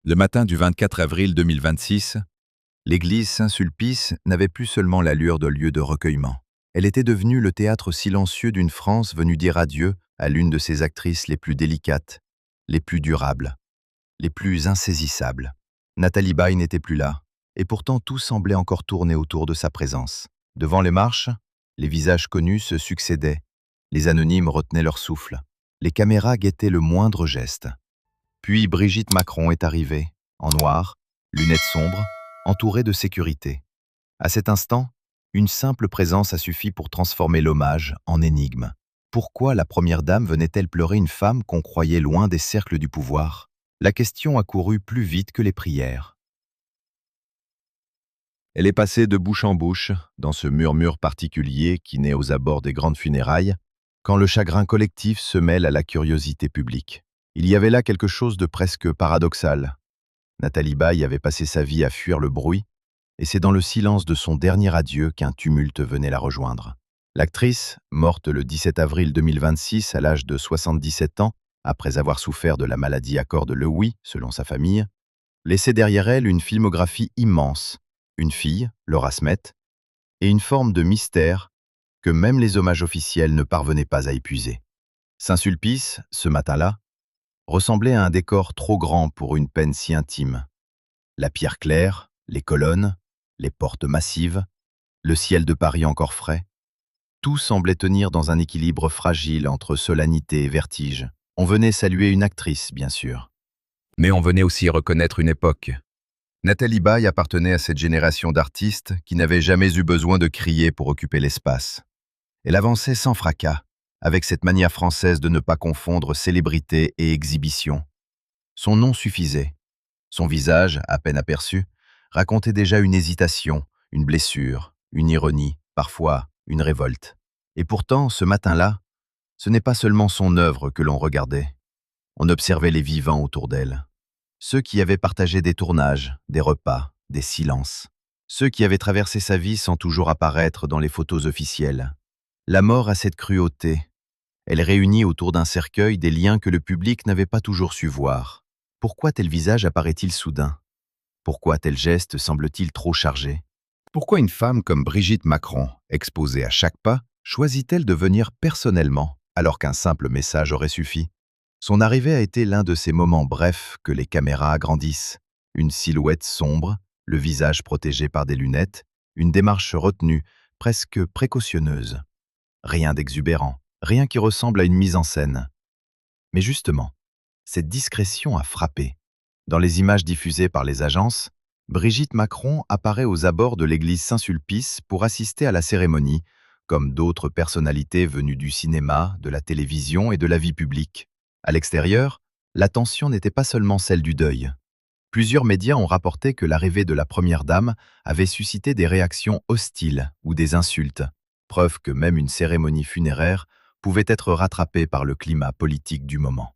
Le matin du 24 avril 2026, l'église Saint-Sulpice n'avait plus seulement l'allure de lieu de recueillement. Elle était devenue le théâtre silencieux d'une France venue dire adieu à l'une de ses actrices les plus délicates, les plus durables, les plus insaisissables. Nathalie Baye n'était plus là, et pourtant tout semblait encore tourner autour de sa présence. Devant les marches, les visages connus se succédaient, les anonymes retenaient leur souffle, les caméras guettaient le moindre geste. Puis Brigitte Macron est arrivée, en noir, lunettes sombres, entourée de sécurité. À cet instant, une simple présence a suffi pour transformer l'hommage en énigme. Pourquoi la première dame venait-elle pleurer une femme qu'on croyait loin des cercles du pouvoir? La question a couru plus vite que les prières. Elle est passée de bouche en bouche, dans ce murmure particulier qui naît aux abords des grandes funérailles, quand le chagrin collectif se mêle à la curiosité publique. Il y avait là quelque chose de presque paradoxal. Nathalie Baye avait passé sa vie à fuir le bruit, et c'est dans le silence de son dernier adieu qu'un tumulte venait la rejoindre. L'actrice, morte le 17 avril 2026 à l'âge de 77 ans, après avoir souffert de la maladie à cordes Lewy, selon sa famille, laissait derrière elle une filmographie immense, une fille, Laura Smet, et une forme de mystère que même les hommages officiels ne parvenaient pas à épuiser. Saint-Sulpice, ce matin-là, ressemblait à un décor trop grand pour une peine si intime. La pierre claire, les colonnes, les portes massives, le ciel de Paris encore frais, tout semblait tenir dans un équilibre fragile entre solennité et vertige. On venait saluer une actrice, bien sûr. Mais on venait aussi reconnaître une époque. Nathalie Baye appartenait à cette génération d'artistes qui n'avaient jamais eu besoin de crier pour occuper l'espace. Elle avançait sans fracas, avec cette manière française de ne pas confondre célébrité et exhibition. Son nom suffisait. Son visage, à peine aperçu, racontait déjà une hésitation, une blessure, une ironie, parfois une révolte. Et pourtant, ce matin-là, ce n'est pas seulement son œuvre que l'on regardait. On observait les vivants autour d'elle. Ceux qui avaient partagé des tournages, des repas, des silences. Ceux qui avaient traversé sa vie sans toujours apparaître dans les photos officielles. La mort a cette cruauté. Elle réunit autour d'un cercueil des liens que le public n'avait pas toujours su voir. Pourquoi tel visage apparaît-il soudain? Pourquoi tel geste semble-t-il trop chargé? Pourquoi une femme comme Brigitte Macron, exposée à chaque pas, choisit-elle de venir personnellement, alors qu'un simple message aurait suffi? Son arrivée a été l'un de ces moments brefs que les caméras agrandissent. Une silhouette sombre, le visage protégé par des lunettes, une démarche retenue, presque précautionneuse. Rien d'exubérant, rien qui ressemble à une mise en scène. Mais justement, cette discrétion a frappé. Dans les images diffusées par les agences, Brigitte Macron apparaît aux abords de l'église Saint-Sulpice pour assister à la cérémonie, comme d'autres personnalités venues du cinéma, de la télévision et de la vie publique. À l'extérieur, l'attention n'était pas seulement celle du deuil. Plusieurs médias ont rapporté que l'arrivée de la première dame avait suscité des réactions hostiles ou des insultes, preuve que même une cérémonie funéraire pouvait être rattrapée par le climat politique du moment.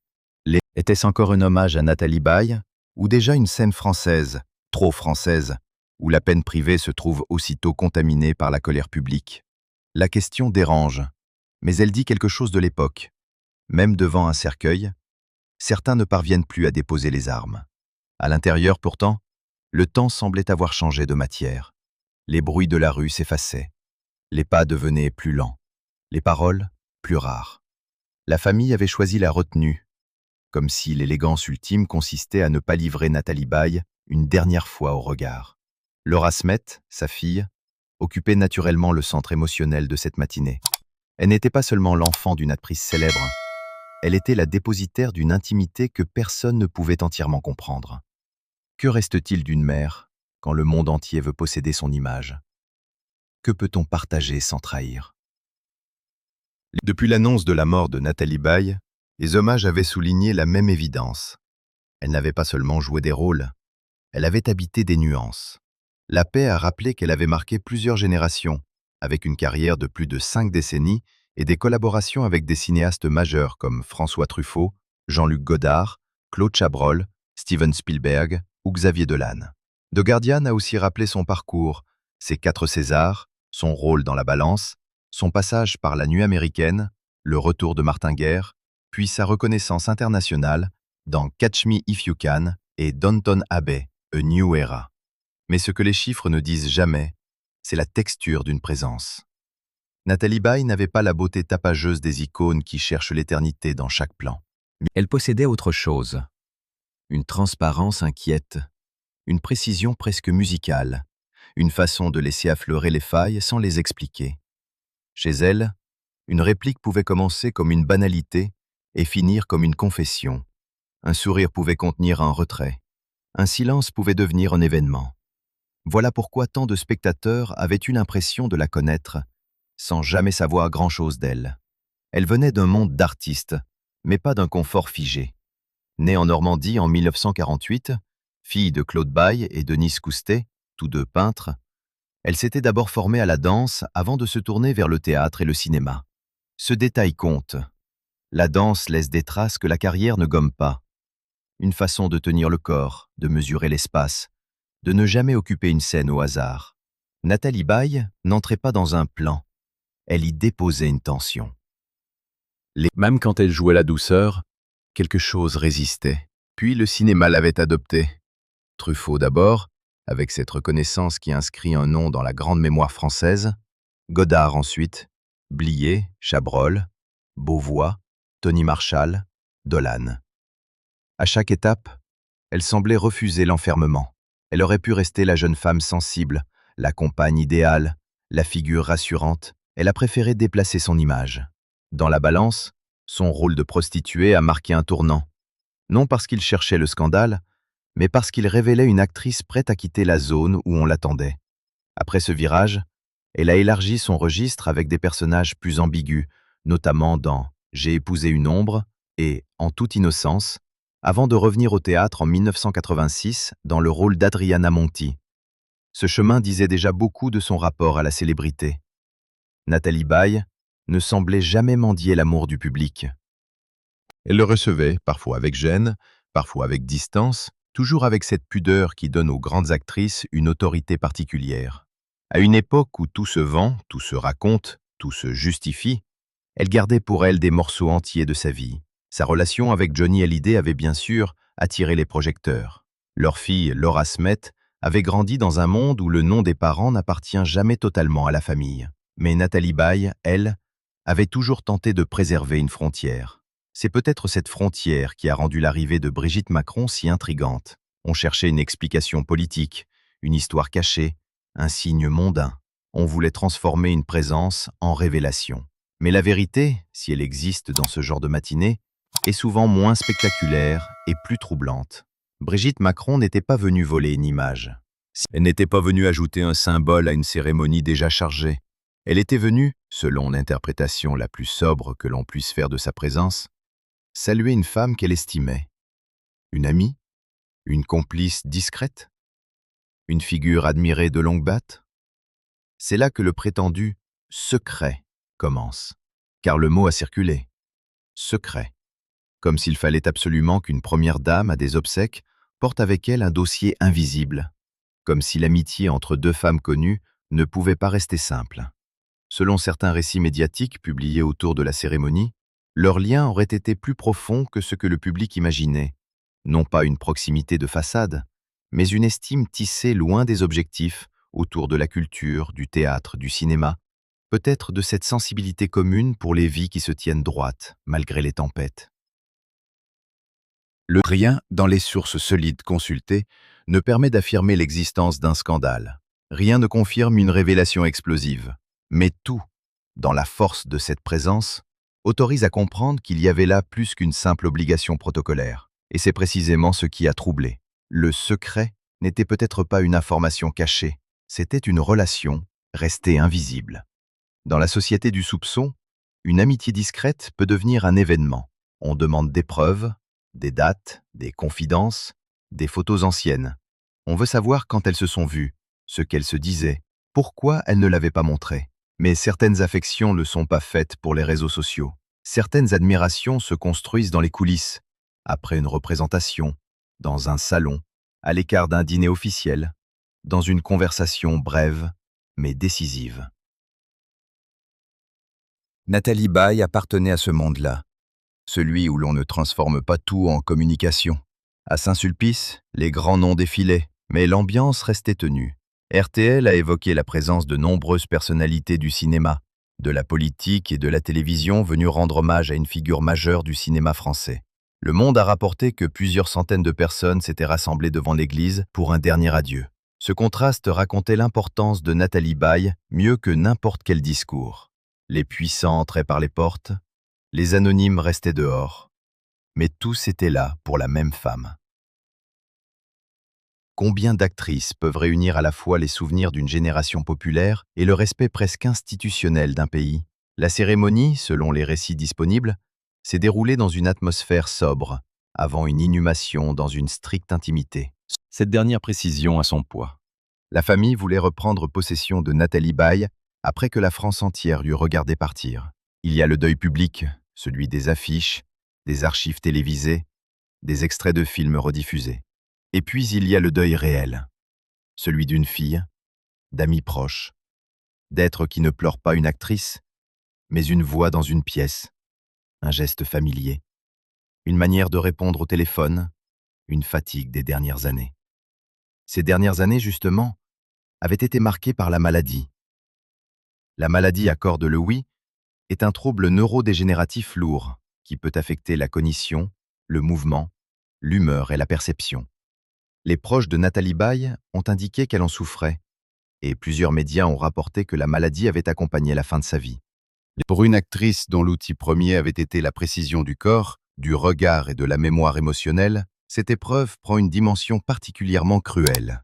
Était-ce encore un hommage à Nathalie Baye, ou déjà une scène française, trop française, où la peine privée se trouve aussitôt contaminée par la colère publique? La question dérange, mais elle dit quelque chose de l'époque. Même devant un cercueil, certains ne parviennent plus à déposer les armes. À l'intérieur, pourtant, le temps semblait avoir changé de matière. Les bruits de la rue s'effaçaient. Les pas devenaient plus lents. Les paroles, plus rares. La famille avait choisi la retenue, comme si l'élégance ultime consistait à ne pas livrer Nathalie Baye une dernière fois au regard. Laura Smet, sa fille, occupait naturellement le centre émotionnel de cette matinée. Elle n'était pas seulement l'enfant d'une actrice célèbre, elle était la dépositaire d'une intimité que personne ne pouvait entièrement comprendre. Que reste-t-il d'une mère quand le monde entier veut posséder son image? Que peut-on partager sans trahir? Depuis l'annonce de la mort de Nathalie Baye, les hommages avaient souligné la même évidence. Elle n'avait pas seulement joué des rôles, elle avait habité des nuances. La paix a rappelé qu'elle avait marqué plusieurs générations, avec une carrière de plus de 5 décennies et des collaborations avec des cinéastes majeurs comme François Truffaut, Jean-Luc Godard, Claude Chabrol, Steven Spielberg ou Xavier Dolan. The Guardian a aussi rappelé son parcours, ses 4 Césars, son rôle dans La Balance, son passage par La Nuit américaine, le retour de Martin Guerre, puis sa reconnaissance internationale dans Catch Me If You Can et Downton Abbey, A New Era. Mais ce que les chiffres ne disent jamais, c'est la texture d'une présence. Nathalie Baye n'avait pas la beauté tapageuse des icônes qui cherchent l'éternité dans chaque plan. Elle possédait autre chose. Une transparence inquiète, une précision presque musicale, une façon de laisser affleurer les failles sans les expliquer. Chez elle, une réplique pouvait commencer comme une banalité et finir comme une confession. Un sourire pouvait contenir un retrait. Un silence pouvait devenir un événement. Voilà pourquoi tant de spectateurs avaient eu l'impression de la connaître, sans jamais savoir grand-chose d'elle. Elle venait d'un monde d'artistes, mais pas d'un confort figé. Née en Normandie en 1948, fille de Claude Baye et Denise Coustet, tous deux peintres, elle s'était d'abord formée à la danse avant de se tourner vers le théâtre et le cinéma. Ce détail compte. La danse laisse des traces que la carrière ne gomme pas. Une façon de tenir le corps, de mesurer l'espace, de ne jamais occuper une scène au hasard. Nathalie Baye n'entrait pas dans un plan. Elle y déposait une tension. Même quand elle jouait la douceur, quelque chose résistait. Puis le cinéma l'avait adoptée. Truffaut d'abord, avec cette reconnaissance qui inscrit un nom dans la grande mémoire française, Godard ensuite, Blier, Chabrol, Beauvois, Tony Marshall, Dolan. À chaque étape, elle semblait refuser l'enfermement. Elle aurait pu rester la jeune femme sensible, la compagne idéale, la figure rassurante. Elle a préféré déplacer son image. Dans la balance, son rôle de prostituée a marqué un tournant. Non parce qu'il cherchait le scandale, mais parce qu'il révélait une actrice prête à quitter la zone où on l'attendait. Après ce virage, elle a élargi son registre avec des personnages plus ambigus, notamment dans J'ai épousé une ombre et En toute innocence, avant de revenir au théâtre en 1986 dans le rôle d'Adriana Monti. Ce chemin disait déjà beaucoup de son rapport à la célébrité. Nathalie Baye ne semblait jamais mendier l'amour du public. Elle le recevait, parfois avec gêne, parfois avec distance, toujours avec cette pudeur qui donne aux grandes actrices une autorité particulière. À une époque où tout se vend, tout se raconte, tout se justifie, elle gardait pour elle des morceaux entiers de sa vie. Sa relation avec Johnny Hallyday avait bien sûr attiré les projecteurs. Leur fille, Laura Smet, avait grandi dans un monde où le nom des parents n'appartient jamais totalement à la famille. Mais Nathalie Baye, elle, avait toujours tenté de préserver une frontière. C'est peut-être cette frontière qui a rendu l'arrivée de Brigitte Macron si intrigante. On cherchait une explication politique, une histoire cachée, un signe mondain. On voulait transformer une présence en révélation. Mais la vérité, si elle existe dans ce genre de matinée, est souvent moins spectaculaire et plus troublante. Brigitte Macron n'était pas venue voler une image. Elle n'était pas venue ajouter un symbole à une cérémonie déjà chargée. Elle était venue, selon l'interprétation la plus sobre que l'on puisse faire de sa présence, saluer une femme qu'elle estimait. Une amie? Une complice discrète? Une figure admirée de longue date? C'est là que le prétendu « secret » commence, car le mot a circulé. Secret. Comme s'il fallait absolument qu'une première dame à des obsèques porte avec elle un dossier invisible, comme si l'amitié entre deux femmes connues ne pouvait pas rester simple. Selon certains récits médiatiques publiés autour de la cérémonie, leur lien aurait été plus profond que ce que le public imaginait. Non pas une proximité de façade, mais une estime tissée loin des objectifs, autour de la culture, du théâtre, du cinéma, peut-être de cette sensibilité commune pour les vies qui se tiennent droites, malgré les tempêtes. Le rien, dans les sources solides consultées, ne permet d'affirmer l'existence d'un scandale. Rien ne confirme une révélation explosive. Mais tout, dans la force de cette présence, autorise à comprendre qu'il y avait là plus qu'une simple obligation protocolaire. Et c'est précisément ce qui a troublé. Le secret n'était peut-être pas une information cachée, c'était une relation restée invisible. Dans la société du soupçon, une amitié discrète peut devenir un événement. On demande des preuves, des dates, des confidences, des photos anciennes. On veut savoir quand elles se sont vues, ce qu'elles se disaient, pourquoi elles ne l'avaient pas montré. Mais certaines affections ne sont pas faites pour les réseaux sociaux. Certaines admirations se construisent dans les coulisses, après une représentation, dans un salon, à l'écart d'un dîner officiel, dans une conversation brève, mais décisive. Nathalie Baye appartenait à ce monde-là, celui où l'on ne transforme pas tout en communication. À Saint-Sulpice, les grands noms défilaient, mais l'ambiance restait tenue. RTL a évoqué la présence de nombreuses personnalités du cinéma, de la politique et de la télévision venues rendre hommage à une figure majeure du cinéma français. Le Monde a rapporté que plusieurs centaines de personnes s'étaient rassemblées devant l'église pour un dernier adieu. Ce contraste racontait l'importance de Nathalie Baye mieux que n'importe quel discours. Les puissants entraient par les portes, les anonymes restaient dehors. Mais tous étaient là pour la même femme. Combien d'actrices peuvent réunir à la fois les souvenirs d'une génération populaire et le respect presque institutionnel d'un pays? La cérémonie, selon les récits disponibles, s'est déroulée dans une atmosphère sobre, avant une inhumation dans une stricte intimité. Cette dernière précision a son poids. La famille voulait reprendre possession de Nathalie Baye après que la France entière l'eut regardée partir. Il y a le deuil public, celui des affiches, des archives télévisées, des extraits de films rediffusés. Et puis il y a le deuil réel, celui d'une fille, d'amis proches, d'êtres qui ne pleurent pas une actrice, mais une voix dans une pièce, un geste familier, une manière de répondre au téléphone, une fatigue des dernières années. Ces dernières années, justement, avaient été marquées par la maladie. La maladie à corps de Lewy est un trouble neurodégénératif lourd qui peut affecter la cognition, le mouvement, l'humeur et la perception. Les proches de Nathalie Baye ont indiqué qu'elle en souffrait, et plusieurs médias ont rapporté que la maladie avait accompagné la fin de sa vie. Pour une actrice dont l'outil premier avait été la précision du corps, du regard et de la mémoire émotionnelle, cette épreuve prend une dimension particulièrement cruelle.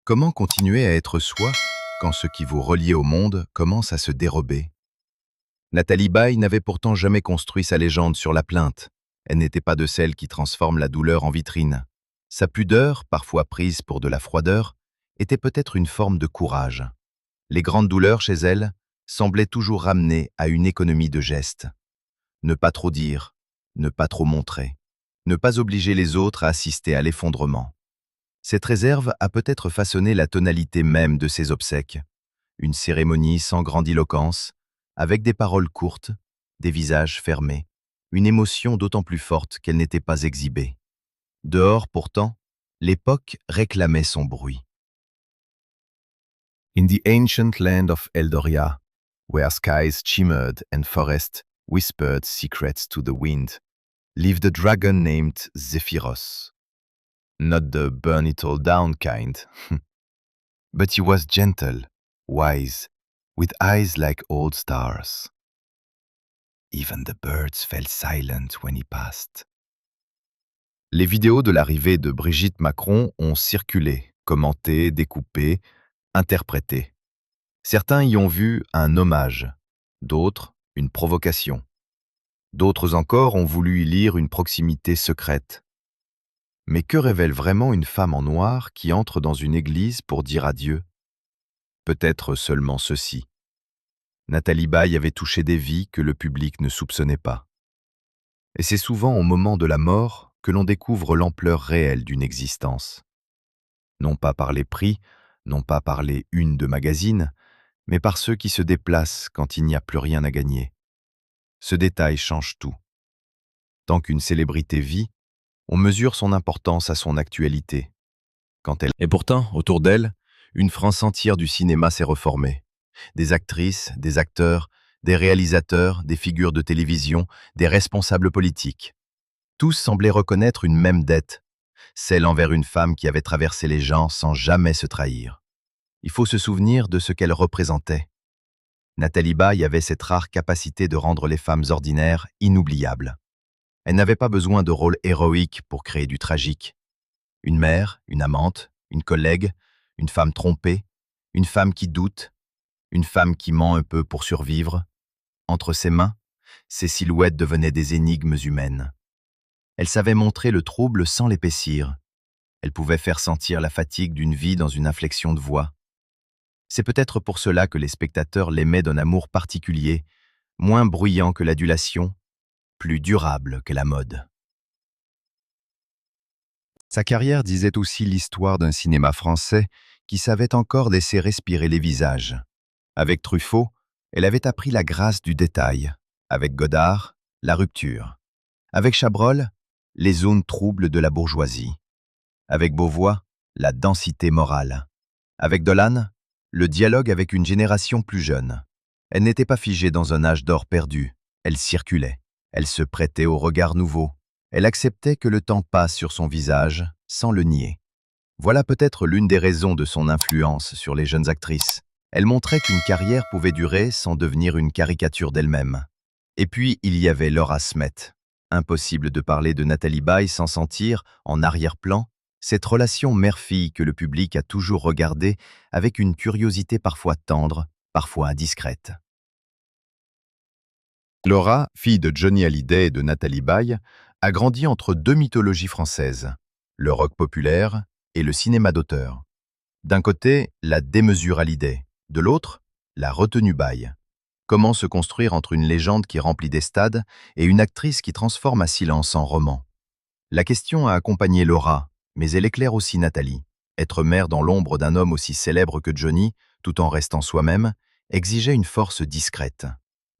Comment continuer à être soi quand ce qui vous reliait au monde commence à se dérober? Nathalie Baye n'avait pourtant jamais construit sa légende sur la plainte. Elle n'était pas de celles qui transforment la douleur en vitrine. Sa pudeur, parfois prise pour de la froideur, était peut-être une forme de courage. Les grandes douleurs chez elle semblaient toujours ramener à une économie de gestes. Ne pas trop dire, ne pas trop montrer, ne pas obliger les autres à assister à l'effondrement. Cette réserve a peut-être façonné la tonalité même de ses obsèques. Une cérémonie sans grandiloquence, avec des paroles courtes, des visages fermés, une émotion d'autant plus forte qu'elle n'était pas exhibée. Dehors, pourtant, l'époque réclamait son bruit. In the ancient land of Eldoria, where skies shimmered and forests whispered secrets to the wind, lived a dragon named Zephyros. Not the burn-it-all-down kind, but he was gentle, wise, with eyes like old stars. Even the birds fell silent when he passed. Les vidéos de l'arrivée de Brigitte Macron ont circulé, commentées, découpées, interprétées. Certains y ont vu un hommage, d'autres une provocation. D'autres encore ont voulu y lire une proximité secrète. Mais que révèle vraiment une femme en noir qui entre dans une église pour dire adieu? Peut-être seulement ceci. Nathalie Baye avait touché des vies que le public ne soupçonnait pas. Et c'est souvent au moment de la mort que l'on découvre l'ampleur réelle d'une existence. Non pas par les prix, non pas par les unes de magazines, mais par ceux qui se déplacent quand il n'y a plus rien à gagner. Ce détail change tout. Tant qu'une célébrité vit, on mesure son importance à son actualité. Et pourtant, autour d'elle, une France entière du cinéma s'est reformée. Des actrices, des acteurs, des réalisateurs, des figures de télévision, des responsables politiques. Tous semblaient reconnaître une même dette, celle envers une femme qui avait traversé les gens sans jamais se trahir. Il faut se souvenir de ce qu'elle représentait. Nathalie Baye avait cette rare capacité de rendre les femmes ordinaires inoubliables. Elle n'avait pas besoin de rôles héroïques pour créer du tragique. Une mère, une amante, une collègue, une femme trompée, une femme qui doute, une femme qui ment un peu pour survivre. Entre ses mains, ces silhouettes devenaient des énigmes humaines. Elle savait montrer le trouble sans l'épaissir. Elle pouvait faire sentir la fatigue d'une vie dans une inflexion de voix. C'est peut-être pour cela que les spectateurs l'aimaient d'un amour particulier, moins bruyant que l'adulation, plus durable que la mode. Sa carrière disait aussi l'histoire d'un cinéma français qui savait encore laisser respirer les visages. Avec Truffaut, elle avait appris la grâce du détail. Avec Godard, la rupture. Avec Chabrol, les zones troubles de la bourgeoisie. Avec Beauvois, la densité morale. Avec Dollane, le dialogue avec une génération plus jeune. Elle n'était pas figée dans un âge d'or perdu, elle circulait, elle se prêtait aux regards nouveaux, elle acceptait que le temps passe sur son visage sans le nier. Voilà peut-être l'une des raisons de son influence sur les jeunes actrices. Elle montrait qu'une carrière pouvait durer sans devenir une caricature d'elle-même. Et puis, il y avait Laura Smet. Impossible de parler de Nathalie Baye sans sentir, en arrière-plan, cette relation mère-fille que le public a toujours regardée avec une curiosité parfois tendre, parfois indiscrète. Laura, fille de Johnny Hallyday et de Nathalie Baye, a grandi entre deux mythologies françaises, le rock populaire et le cinéma d'auteur. D'un côté, la démesure Hallyday, de l'autre, la retenue Baye. Comment se construire entre une légende qui remplit des stades et une actrice qui transforme à silence en roman? La question a accompagné Laura, mais elle éclaire aussi Nathalie. Être mère dans l'ombre d'un homme aussi célèbre que Johnny, tout en restant soi-même, exigeait une force discrète.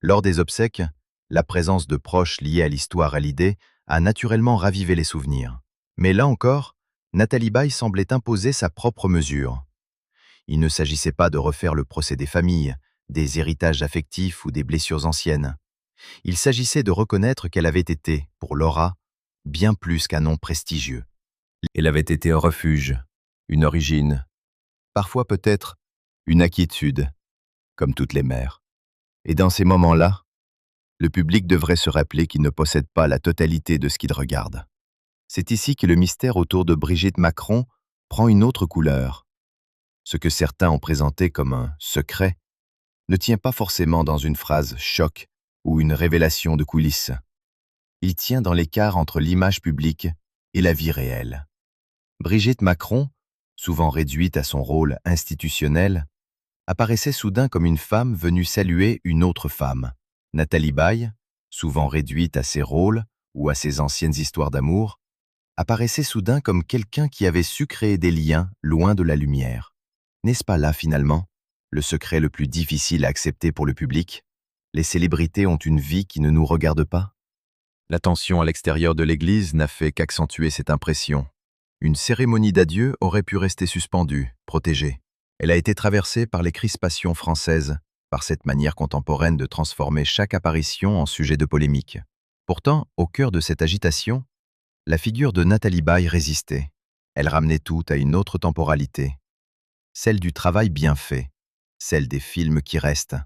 Lors des obsèques, la présence de proches liés à l'histoire Hallyday a naturellement ravivé les souvenirs. Mais là encore, Nathalie Baye semblait imposer sa propre mesure. Il ne s'agissait pas de refaire le procès des familles, des héritages affectifs ou des blessures anciennes. Il s'agissait de reconnaître qu'elle avait été, pour Laura, bien plus qu'un nom prestigieux. Elle avait été un refuge, une origine, parfois peut-être une inquiétude, comme toutes les mères. Et dans ces moments-là, le public devrait se rappeler qu'il ne possède pas la totalité de ce qu'il regarde. C'est ici que le mystère autour de Brigitte Macron prend une autre couleur. Ce que certains ont présenté comme un secret ne tient pas forcément dans une phrase choc ou une révélation de coulisses. Il tient dans l'écart entre l'image publique et la vie réelle. Brigitte Macron, souvent réduite à son rôle institutionnel, apparaissait soudain comme une femme venue saluer une autre femme. Nathalie Baye, souvent réduite à ses rôles ou à ses anciennes histoires d'amour, apparaissait soudain comme quelqu'un qui avait su créer des liens loin de la lumière. N'est-ce pas là, finalement, le secret le plus difficile à accepter pour le public? Les célébrités ont une vie qui ne nous regarde pas. La tension à l'extérieur de l'église n'a fait qu'accentuer cette impression. Une cérémonie d'adieu aurait pu rester suspendue, protégée. Elle a été traversée par les crispations françaises, par cette manière contemporaine de transformer chaque apparition en sujet de polémique. Pourtant, au cœur de cette agitation, la figure de Nathalie Baye résistait. Elle ramenait tout à une autre temporalité. Celle du travail bien fait, celle des films qui restent,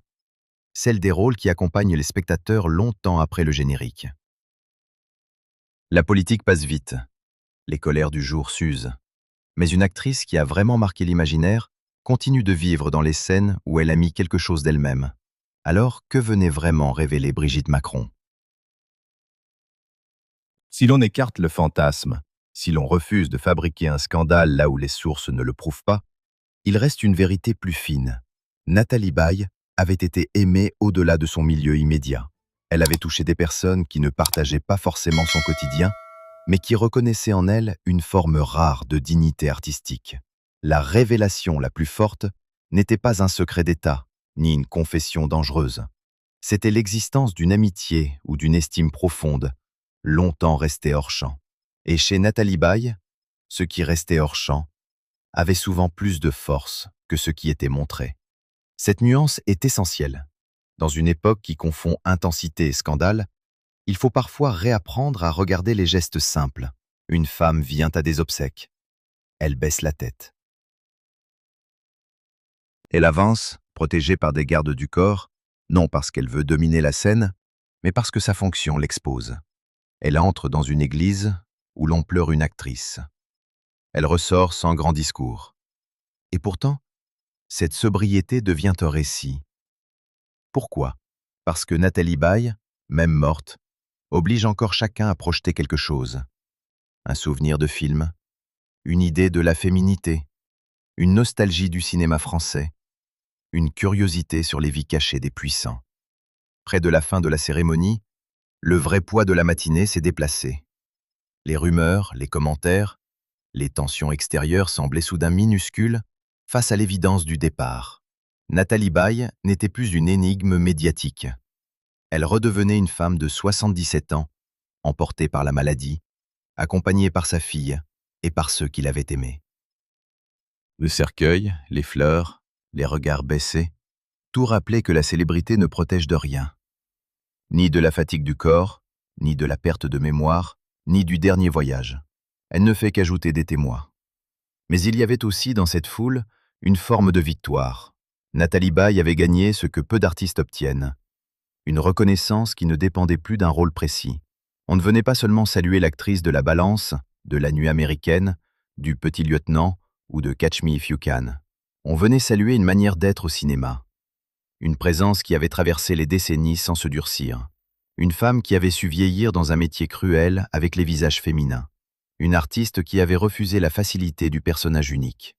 celle des rôles qui accompagnent les spectateurs longtemps après le générique. La politique passe vite. Les colères du jour s'usent. Mais une actrice qui a vraiment marqué l'imaginaire continue de vivre dans les scènes où elle a mis quelque chose d'elle-même. Alors, que venait vraiment révéler Brigitte Macron? Si l'on écarte le fantasme, si l'on refuse de fabriquer un scandale là où les sources ne le prouvent pas, il reste une vérité plus fine. Nathalie Baye avait été aimée au-delà de son milieu immédiat. Elle avait touché des personnes qui ne partageaient pas forcément son quotidien, mais qui reconnaissaient en elle une forme rare de dignité artistique. La révélation la plus forte n'était pas un secret d'État, ni une confession dangereuse. C'était l'existence d'une amitié ou d'une estime profonde, longtemps restée hors champ. Et chez Nathalie Baye, ce qui restait hors champ avait souvent plus de force que ce qui était montré. Cette nuance est essentielle. Dans une époque qui confond intensité et scandale, il faut parfois réapprendre à regarder les gestes simples. Une femme vient à des obsèques. Elle baisse la tête. Elle avance, protégée par des gardes du corps, non parce qu'elle veut dominer la scène, mais parce que sa fonction l'expose. Elle entre dans une église où l'on pleure une actrice. Elle ressort sans grand discours. Et pourtant, cette sobriété devient un récit. Pourquoi? Parce que Nathalie Baye, même morte, oblige encore chacun à projeter quelque chose. Un souvenir de film, une idée de la féminité, une nostalgie du cinéma français, une curiosité sur les vies cachées des puissants. Près de la fin de la cérémonie, le vrai poids de la matinée s'est déplacé. Les rumeurs, les commentaires, les tensions extérieures semblaient soudain minuscules face à l'évidence du départ. Nathalie Baye n'était plus une énigme médiatique. Elle redevenait une femme de 77 ans, emportée par la maladie, accompagné par sa fille et par ceux qui l'avaient aimé. Le cercueil, les fleurs, les regards baissés, tout rappelait que la célébrité ne protège de rien. Ni de la fatigue du corps, ni de la perte de mémoire, ni du dernier voyage. Elle ne fait qu'ajouter des témoins. Mais il y avait aussi dans cette foule une forme de victoire. Nathalie Baye avait gagné ce que peu d'artistes obtiennent. Une reconnaissance qui ne dépendait plus d'un rôle précis. On ne venait pas seulement saluer l'actrice de La Balance, de La Nuit américaine, du Petit Lieutenant ou de Catch Me If You Can. On venait saluer une manière d'être au cinéma. Une présence qui avait traversé les décennies sans se durcir. Une femme qui avait su vieillir dans un métier cruel avec les visages féminins. Une artiste qui avait refusé la facilité du personnage unique.